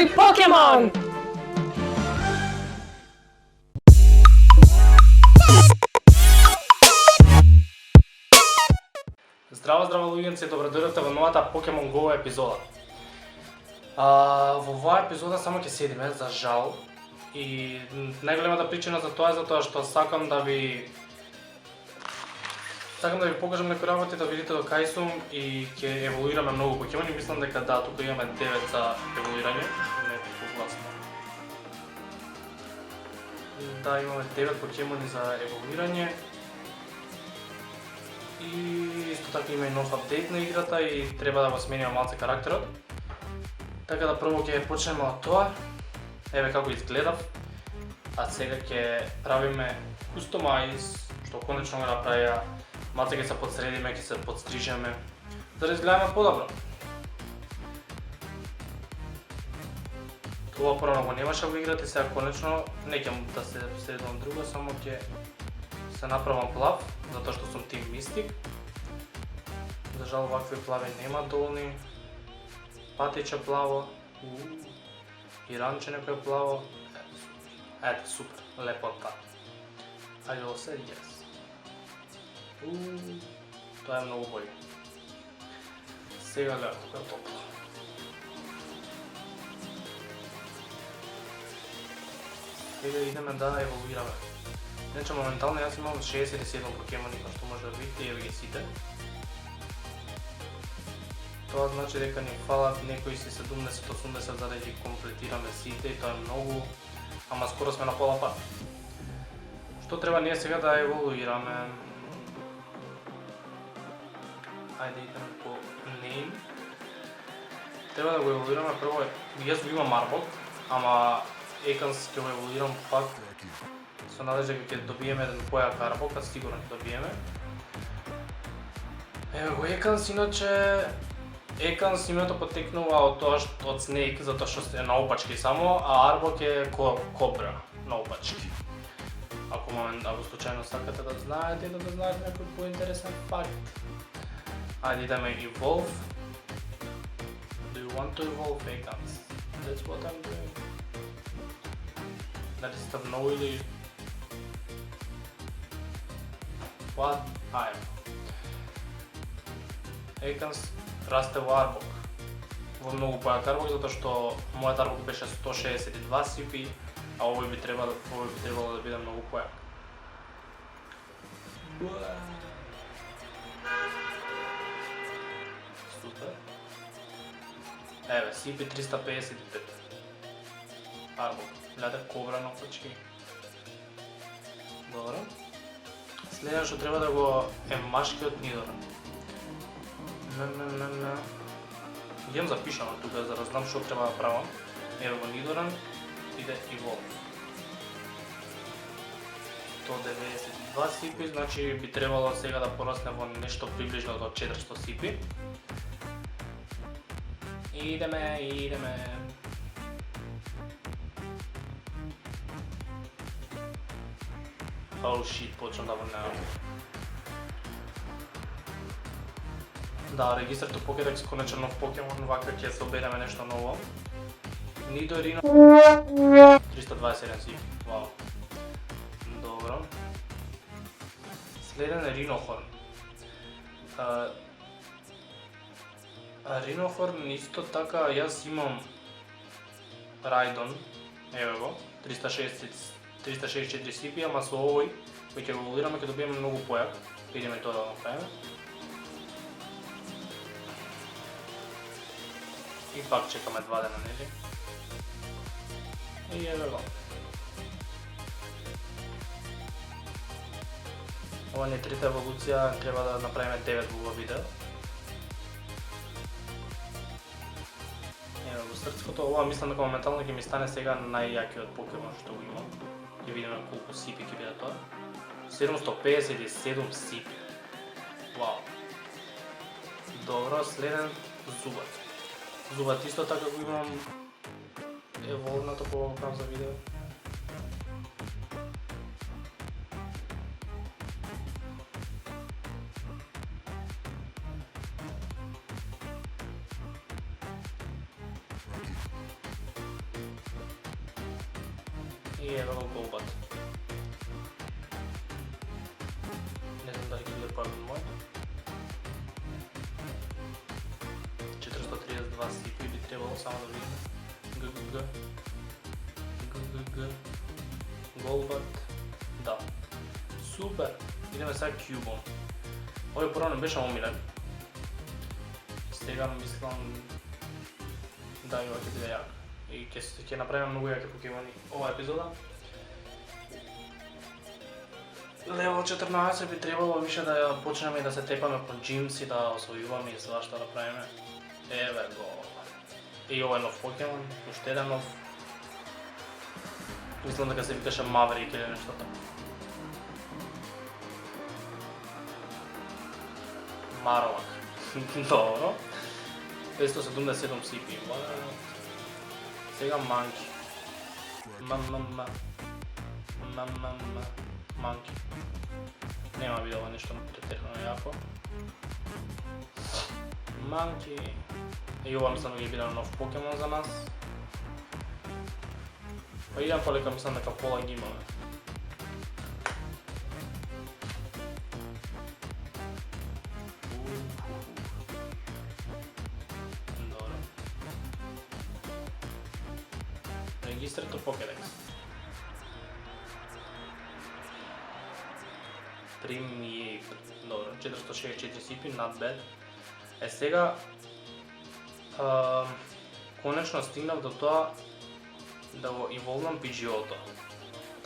твој покемон! Здраво луѓенци, добродојдовте во новата Pokemon Go епизода. Во оваа епизода само ќе седиме, за жал, и најголемата причина за тоа е затоа што сакам да ви покажам некои работи, да видите до кај сум и ќе еволуираме многу покемони. Мислам дека да, тука имаме 9 за еволуирање, не погласно. Да, имаме 9 покемони за еволуирање. И исто така има и нов апдейт на играта и треба да го смениме малце карактерот. Така да прво ќе почнеме од тоа. Еве како изгледав. А сега ќе правиме customize, што конечно го направија. Малце ќе се подсредиме, ќе се подстрижеме, за да изгледаме подобро. Тоа порано го немаше во играта и сега конечно не ќе да се средам друго, само ќе се направам плав, затоа што сум тим мистик. За жал вакви плави нема долни. Патиче плаво. И ранче некој плаво. Ето, супер, лепота. I will say yes. Тоа е многу боље. Сега гледам како е топло. Сега идеме да еволуираме. Иначе моментално јас имам 67 покемони, кои што може да видите, еве ги сите. Тоа значи дека ни фалат некои си 70-80 за да ги комплетираме сите и тоа е многу, ама скоро сме на пола пат. Што треба ние сега да еволуираме? Ајде идеме по name. Треба да го еволуираме прво, јас го имам Arbok, ама Ekans ќе го еволуирам пак. Со надежда дека ќе добиеме еден појак Arbok, а сигурно ќе добиеме. Еве го Ekans, иначе Ekans името потекнува од тоа што од Snake, затоа што е наопачки само, а Arbok е кобра наопачки. Ако случајно сакате да знаете некој поинтересен факт. Ајде идеме Evolve. Do you want to evolve, Ekans? That's what I'm doing. Дали сте вноили? What? Ајде. Ekans расте во Arbok. Во многу појак Arbok, затоа што мојот Arbok беше 162 CP, а овој би требало да биде многу појак. Супер. Еве, CP 355. Arbok. Гледа кобра наопачки. Добро. Следно што треба да го е машкиот Nidoran. Идем запишано тука за да знам што треба да правам. Еве го Nidoran, иде Evolve. 192 CP, значи би требало сега да порасне во нешто приближно до 400 CP. Идеме. Oh shit, почнам да врневам. Да, регистрато Pokédex, конечно нов покемон, вака ќе собереме нешто ново. Nidorino 327 CP, вау. Добро. Следен е Rhynohorn. Rhynohorn исто така, јас имам Rhydon, еве го, 364 CP, ама со овој, кој ќе го еволуираме, ќе добиеме многу појак. Идеме тоа да направиме. И пак чекаме 2 дена, нели? И еве го. Ова не е трета еволуција, треба да направиме 9 во видео. Еве го срцкото, ова мислам дека моментално ќе ми стане сега најјакиот покемон што го имам. Ќе видиме колку CP ќе биде тоа. 757 CP. Вау. Добро, следен Зубат. Зубат исто така го имам еволвнато по овој за видео. И ево го Golbat. Не знам дали ќе биде правилен мој. 432 CP би требало само да видиме. GGG. Golbat. Да. Супер. Идеме сега Cubone. Овој прво не беше омилен. Сега мислам да и ова ќе биде јак. И ќе направиме многу јаки покемони ова епизода. Левел 14 би требало више да ја почнеме и да се тепаме по джимс и да освојуваме и свашта да правиме. Еве го. И ова е нов покемон, уште еден нов. Мислам дека се викаше Maverick или нешто така. Marowak. Добро. 577 CP. Сега Monkey. Monkey. Нема видела нешто претерано јако. Monkey. И ова мислам дека биде нов покемон за нас. Па идам полека, мислам дека пола ги имаме. Добро. Регистрато Pokédex. Primi, добро, 464 CP, not bad. Сега конечно стигнав до тоа да го еволвам Pidgeotto.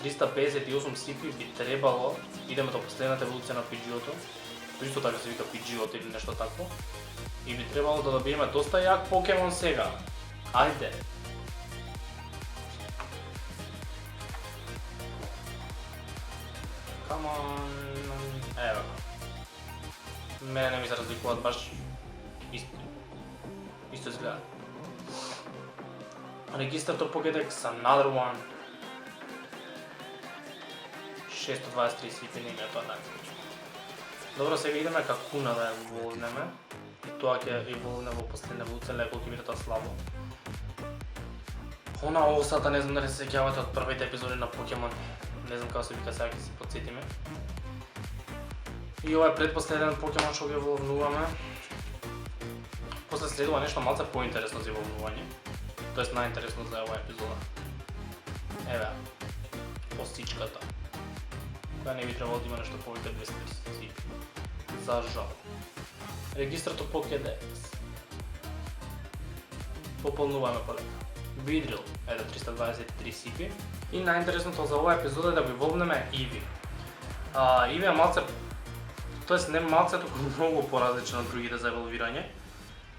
358 CP би требало, идеме до последната еволуција на Pidgeotto, исто така се вика Pidgeotto или нешто такво, и би требало да добиеме доста јак покемон сега. Ајде! Come on! Ево го. Мене не ми се разликуваат баш исто изгледа. Регистрато Pokédex, another one. 623 CP, не е тоа така. Добро, сега идеме Kakuna да ја еволвнеме. И тоа ќе еволвне во последна еволуција, леко ќе биде тоа слабо. Она осата, не знам дали се сеќавате од првите епизоди на Покемон. Не знам како се вика, сега ќе се потсетиме. И ова е предпоследен Покемон што го еволвнуваме. После следува нешто малце поинтересно за еволвнување. Тоест најинтересно за оваа епизода. Еве, посичката. Која не би требало да има нешто повеќе 200 CP. За жал. Регистрато Pokédex. Пополнуваме полека. Beedrill е до 323 CP. И најинтересното за оваа епизода е да го еволвнеме Eevee. Eevee е малце, тоест не малце, туку многу поразличен од другите за еволвирање.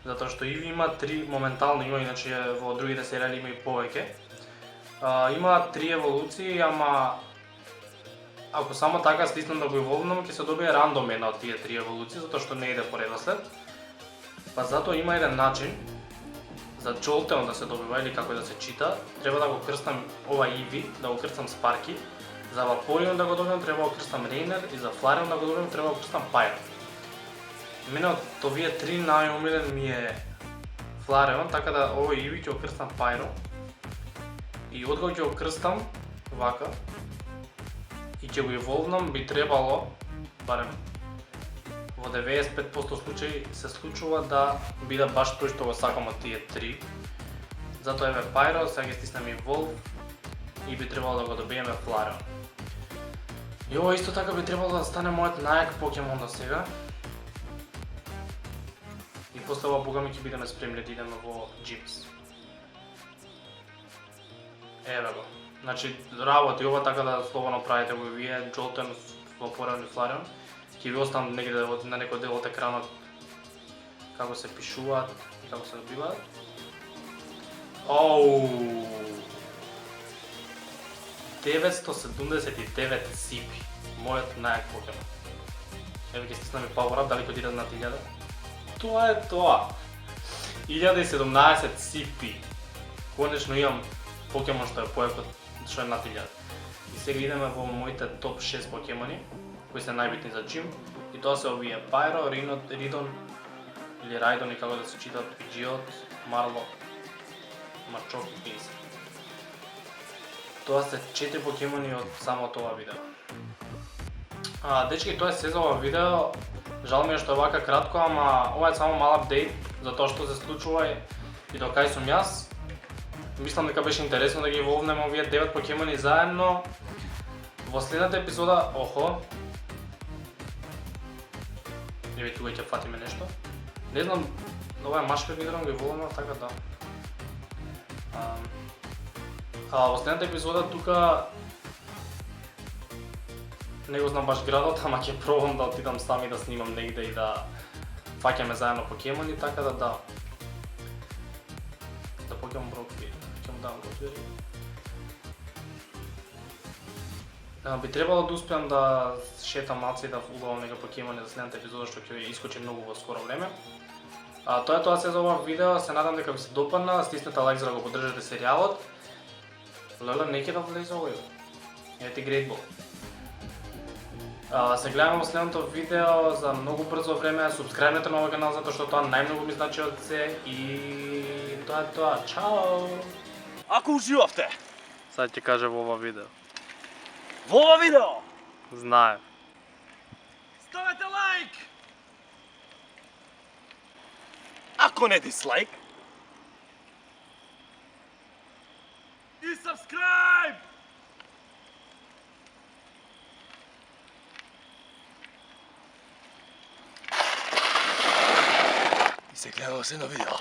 Затоа што Eevee има 3 моментално, има иначе во другите серијали има и повеќе. Има 3 еволуции, ама ако само така стиснам да го еволвнам, ќе се добие рандом една од тие 3 еволуции, затоа што не иде по редослед. Па затоа има еден начин за Jolteon да се добива или како да се чита, треба да го крстам ова Eevee, да го крстам Sparky. За Vaporeon да го добиам треба да го крстам Rainer и за Flareon да го добиам треба да го крстам Pyro. Мене од овие 3 најомилен ми е Flareon, така да овој Eevee ќе го крстам Pyro. И од кога ќе го крстам вака и ќе го еволвнам, би требало, барем во 95% случаи се случува да биде баш тој што го сакам од тие 3. Затоа еве Pyro, сега ќе стиснем Evolve и би требало да го добиеме Flareon. И ова исто така би требало да стане мојот најак покемон до сега. И после ова бога ми ќе бидеме спремни да идеме во Gyms. Еве го. Значи работи ова така да слободно правите го вие, Jolteon, Vaporeon и Flareon. Ќе ви оставам негде на некој дел од екранот како се пишуваат и како се добиваат. Оу! 979 CP. Мојот најак покемон. Еве ќе стиснаме Power Up, дали ќе отиде над 1000. Тоа е тоа. 1017 CP. Конечно имам покемон што е појак од што е над 1000. И сега идеме во моите топ 6 покемони кои се најбитни за Gym. И тоа се овие Pyro, Ridon или Raidon и како да се читат, Pidgeot, Marlock, Machoke и Pinsir. Тоа се 4 покемони од само тоа видео. Дечки, тоа е се за ова видео. Жал ми е што е вака кратко, ама ова е само мал апдейт за тоа што се случува и до кај сум јас. Мислам дека беше интересно да ги волвнеме овие 9 покемони заедно. Во следната епизода, еве тука ќе фатиме нешто. Не знам, ова е машка гидрам, ги волваме, така да. Во следната епизода тука не го знам баш градот, ама ќе пробам да отидам сам и да снимам негде и да фаќаме заедно покемони, така да да. Да покемам брокви, ќе му дам брокви. Би требало да успеам да шетам малце и да уловам нега покемони за следната епизода што ќе искочи многу во скоро време. Тоа е тоа се за ова видео, се надам дека ви се допадна, стиснете лайк за да го поддржате серијалот. Леле, не ќе да влезе овој. Ети Great Ball. Се гледаме во следното видео за многу брзо време, субскрајбнете на овој канал затоа што тоа најмногу ми значи од се и тоа е тоа. Чао! Ако уживавте Сега ќе каже во ова видео. во ова видео, Знаем. ставете лайк! Ако не дислайк, и subscribe! И се гледаме во следно видео.